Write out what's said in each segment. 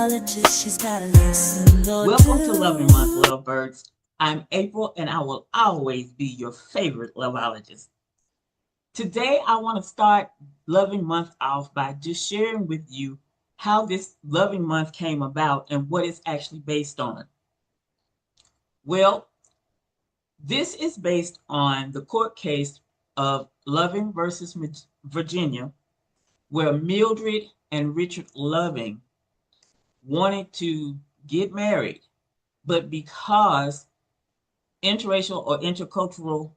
LOVEologist, she's got a lesson or Welcome to two. Loving Month, lovebirds. I'm April, and I will always be your favorite loveologist. Today, I want to start Loving Month off by just sharing with you how this Loving Month came about and what it's actually based on. Well, this is based on the court case of Loving versus Virginia, where Mildred and Richard Loving wanted to get married, but because interracial or intercultural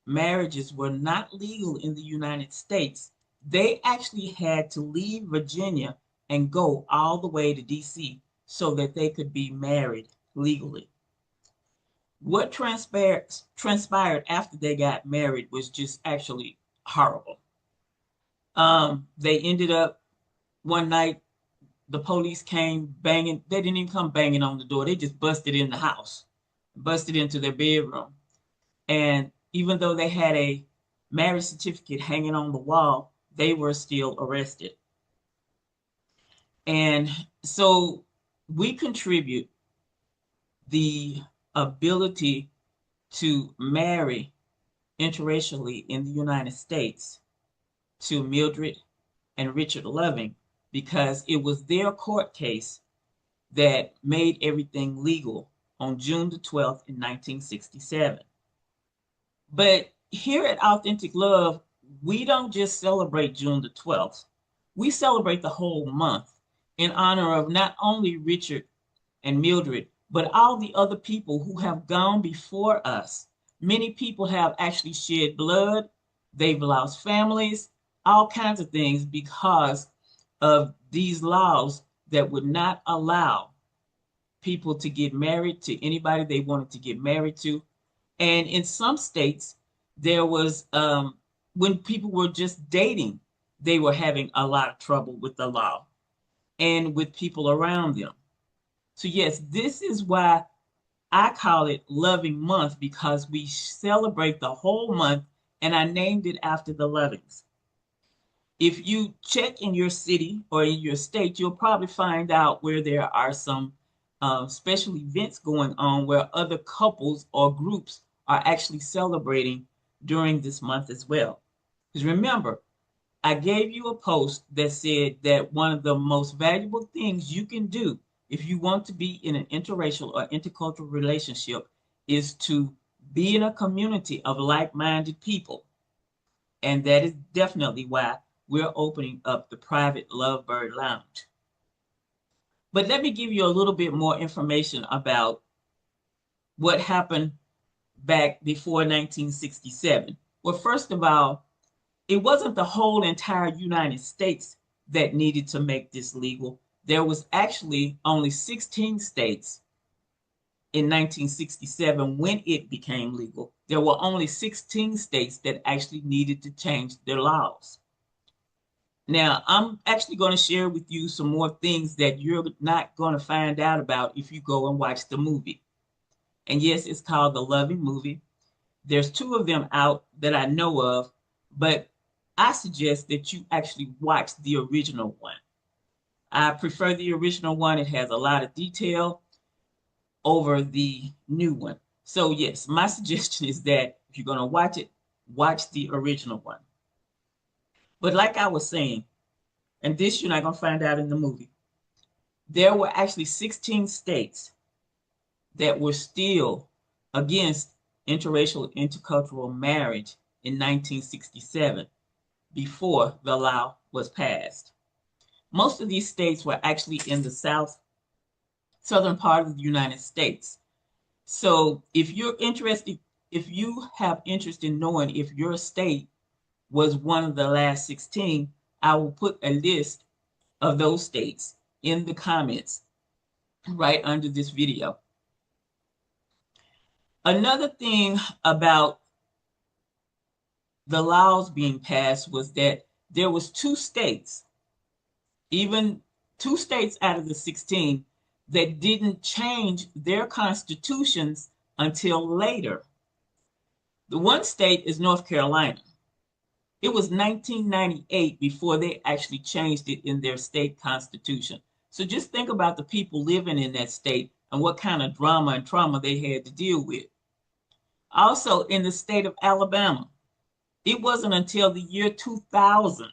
marriages were not legal in the United States, they actually had to leave Virginia and go all the way to DC so that they could be married legally. What transpired after they got married was just actually horrible. They ended up one night, the police came banging. They didn't even come banging on the door. They just busted in the house, busted into their bedroom. And even though they had a marriage certificate hanging on the wall, they were still arrested. And so we contribute the ability to marry interracially in the United States to Mildred and Richard Loving because it was their court case that made everything legal on June the 12th in 1967. But here at Authentic Love, we don't just celebrate June the 12th. We celebrate the whole month in honor of not only Richard and Mildred, but all the other people who have gone before us. Many people have actually shed blood, they've lost families, all kinds of things because of these laws that would not allow people to get married to anybody they wanted to get married to. And in some states, there was, when people were just dating, they were having a lot of trouble with the law and with people around them. So, yes, this is why I call it Loving Month because we celebrate the whole month, and I named it after the Lovings. If you check in your city or in your state, you'll probably find out where there are some special events going on where other couples or groups are actually celebrating during this month as well. Because remember, I gave you a post that said that one of the most valuable things you can do if you want to be in an interracial or intercultural relationship is to be in a community of like-minded people. And that is definitely why we're opening up the private Lovebird Lounge. But let me give you a little bit more information about what happened back before 1967. Well, first of all, it wasn't the whole entire United States that needed to make this legal. There was actually only 16 states in 1967 when it became legal. There were only 16 states that actually needed to change their laws. Now, I'm actually going to share with you some more things that you're not going to find out about if you go and watch the movie. And yes, it's called The Loving Movie. There's two of them out that I know of, but I suggest that you actually watch the original one. I prefer the original one. It has a lot of detail over the new one. So yes, my suggestion is that if you're going to watch it, watch the original one. But like I was saying, and this you're not going to find out in the movie, there were actually 16 states that were still against interracial, intercultural marriage in 1967 before the law was passed. Most of these states were actually in the southern part of the United States. So if you're interested, if you have interest in knowing if your state was one of the last 16, I will put a list of those states in the comments right under this video. Another thing about the laws being passed was that there was even two states out of the 16 that didn't change their constitutions until later. The one state is North Carolina. It was 1998 before they actually changed it in their state constitution. So just think about the people living in that state and what kind of drama and trauma they had to deal with. Also, in the state of Alabama, it wasn't until the year 2000,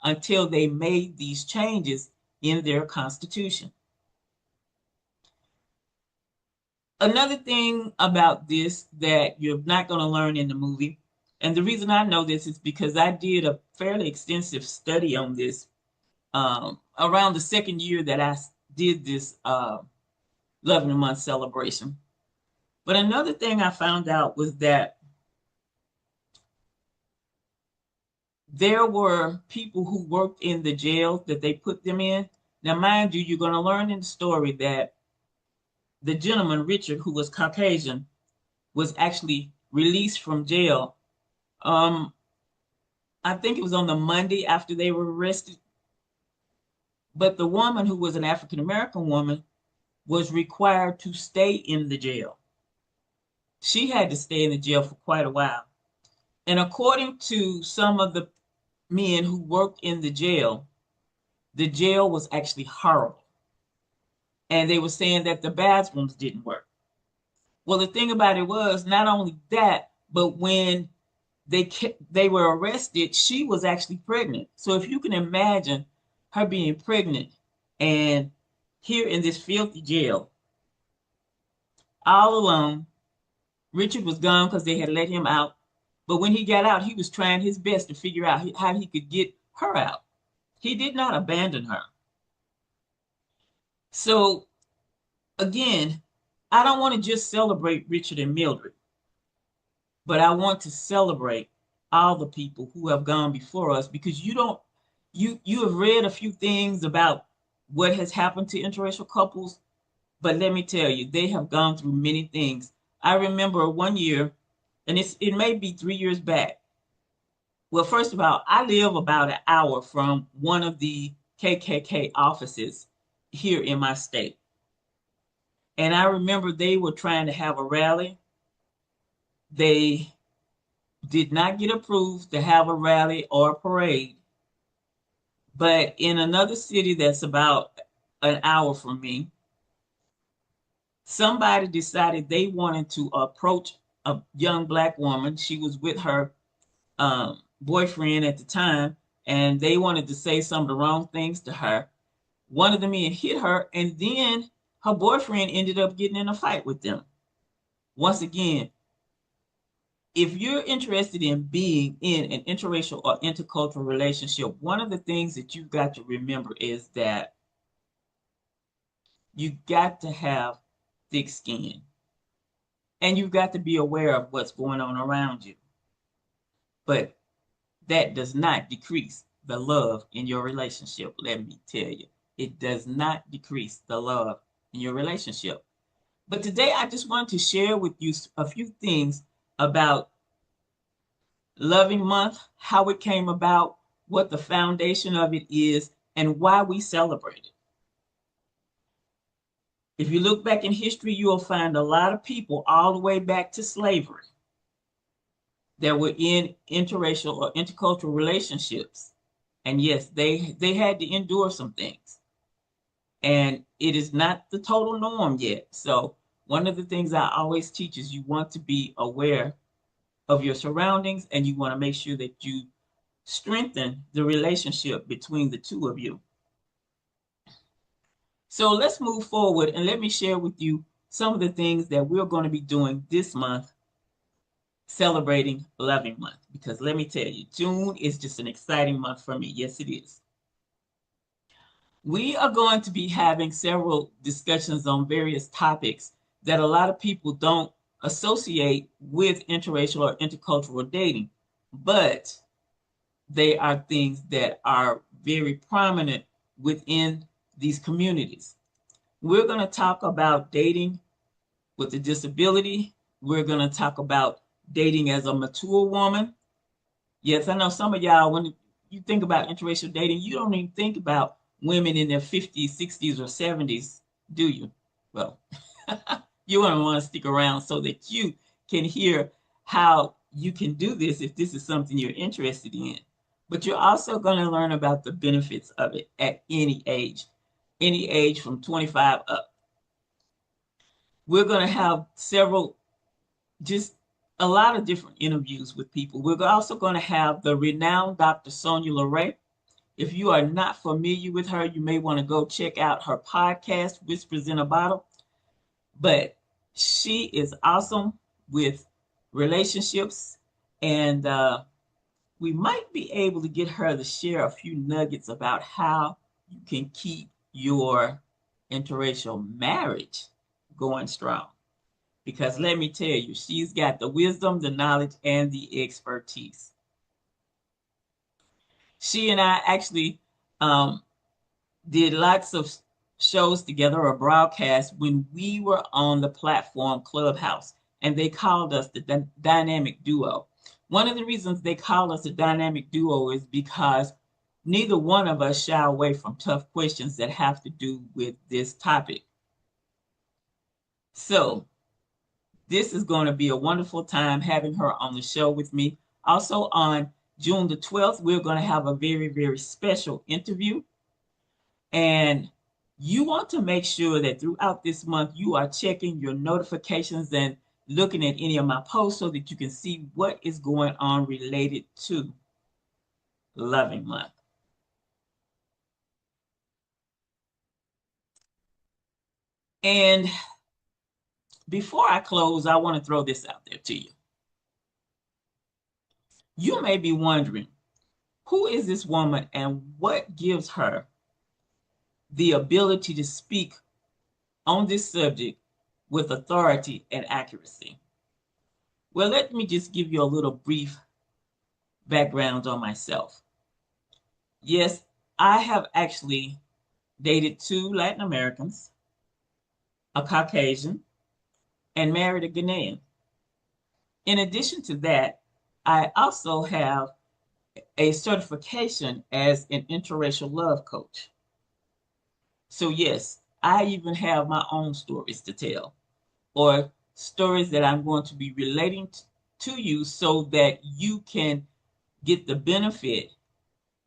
until they made these changes in their constitution. Another thing about this that you're not going to learn in the movie, and the reason I know this is because I did a fairly extensive study on this around the second year that I did this Loving Month celebration. But another thing I found out was that there were people who worked in the jail that they put them in. Now, mind you, you're going to learn in the story that the gentleman, Richard, who was Caucasian, was actually released from jail. Um, I think it was on the Monday after they were arrested. But the woman, who was an African American woman, was required to stay in the jail. She had to stay in the jail for quite a while. And according to some of the men who worked in the jail was actually horrible. And they were saying that the bathrooms didn't work. Well, the thing about it was not only that, but when they were arrested, she was actually pregnant. So if you can imagine her being pregnant and here in this filthy jail, all alone. Richard was gone because they had let him out. But when he got out, he was trying his best to figure out how he could get her out. He did not abandon her. So again, I don't want to just celebrate Richard and Mildred, but I want to celebrate all the people who have gone before us, because you have read a few things about what has happened to interracial couples, but let me tell you, they have gone through many things. I remember one year, and it may be 3 years back. Well, first of all, I live about an hour from one of the KKK offices here in my state. And I remember they were trying to have a rally. They did not get approved to have a rally or a parade. But in another city that's about an hour from me, somebody decided they wanted to approach a young Black woman. She was with her boyfriend at the time, and they wanted to say some of the wrong things to her. One of the men hit her, and then her boyfriend ended up getting in a fight with them. Once again, if you're interested in being in an interracial or intercultural relationship, one of the things that you've got to remember is that you got to have thick skin, and you've got to be aware of what's going on around you. But that does not decrease the love in your relationship. Let me tell you, it does not decrease the love in your relationship. But today I just wanted to share with you a few things about Loving Month, how it came about, what the foundation of it is, and why we celebrate it. If you look back in history, you will find a lot of people all the way back to slavery that were in interracial or intercultural relationships. And yes, they had to endure some things. And it is not the total norm yet. So one of the things I always teach is you want to be aware of your surroundings, and you want to make sure that you strengthen the relationship between the two of you. So let's move forward, and let me share with you some of the things that we're going to be doing this month celebrating Loving Month, because let me tell you, June is just an exciting month for me. Yes, it is. We are going to be having several discussions on various topics that a lot of people don't associate with interracial or intercultural dating, but they are things that are very prominent within these communities. We're going to talk about dating with a disability. We're going to talk about dating as a mature woman. Yes, I know some of y'all, when you think about interracial dating, you don't even think about women in their 50s, 60s, or 70s, do you? Well, you want to stick around so that you can hear how you can do this if this is something you're interested in. But you're also going to learn about the benefits of it at any age from 25 up. We're going to have just a lot of different interviews with people. We're also going to have the renowned Dr. Sonia LeRae. If you are not familiar with her, you may want to go check out her podcast, Whispers in a Bottle. But she is awesome with relationships, and we might be able to get her to share a few nuggets about how you can keep your interracial marriage going strong. Because let me tell you, she's got the wisdom, the knowledge, and the expertise. She and I actually did lots of shows together or broadcasts when we were on the platform Clubhouse, and they called us the dynamic duo. One of the reasons they call us a dynamic duo is because neither one of us shy away from tough questions that have to do with this topic. So this is going to be a wonderful time having her on the show with me. Also on June the 12th, we're going to have a very, very special interview. And you want to make sure that throughout this month, you are checking your notifications and looking at any of my posts so that you can see what is going on related to Loving Month. And before I close, I want to throw this out there to you. You may be wondering, who is this woman and what gives her the ability to speak on this subject with authority and accuracy? Well, let me just give you a little brief background on myself. Yes, I have actually dated 2 Latin Americans, a Caucasian, and married a Ghanaian. In addition to that, I also have a certification as an interracial love coach. So yes, I even have my own stories to tell, or stories that I'm going to be relating to you so that you can get the benefit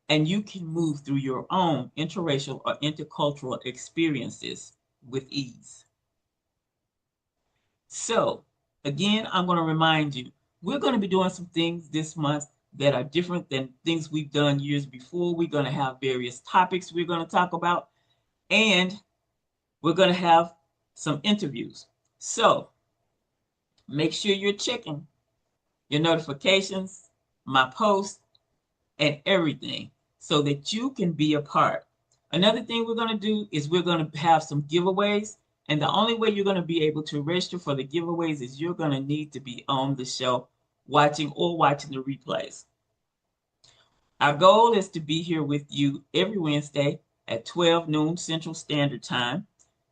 and you can move through your own interracial or intercultural experiences with ease. So again, I'm going to remind you, we're going to be doing some things this month that are different than things we've done years before. We're going to have various topics we're going to talk about, and we're going to have some interviews. So make sure you're checking your notifications, my posts, and everything so that you can be a part. Another thing we're going to do is we're going to have some giveaways. And the only way you're going to be able to register for the giveaways is you're going to need to be on the show watching the replays. Our goal is to be here with you every Wednesday at 12 noon Central Standard Time.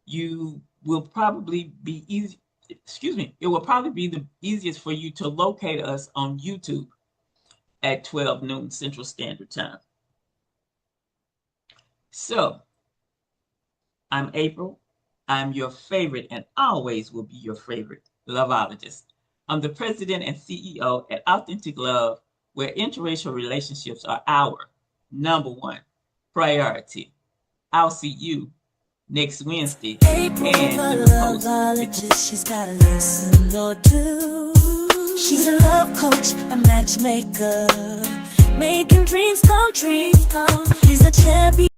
You will probably be it will probably be the easiest for you to locate us on YouTube at 12 noon Central Standard Time. So, I'm April. I'm your favorite and always will be your favorite loveologist. I'm the president and CEO at Authentic Love, where interracial relationships are our #1 priority. I'll see you next Wednesday. April, the loveologist, she's got a lesson or two. She's a love coach, a matchmaker, making dreams come true. She's a champion.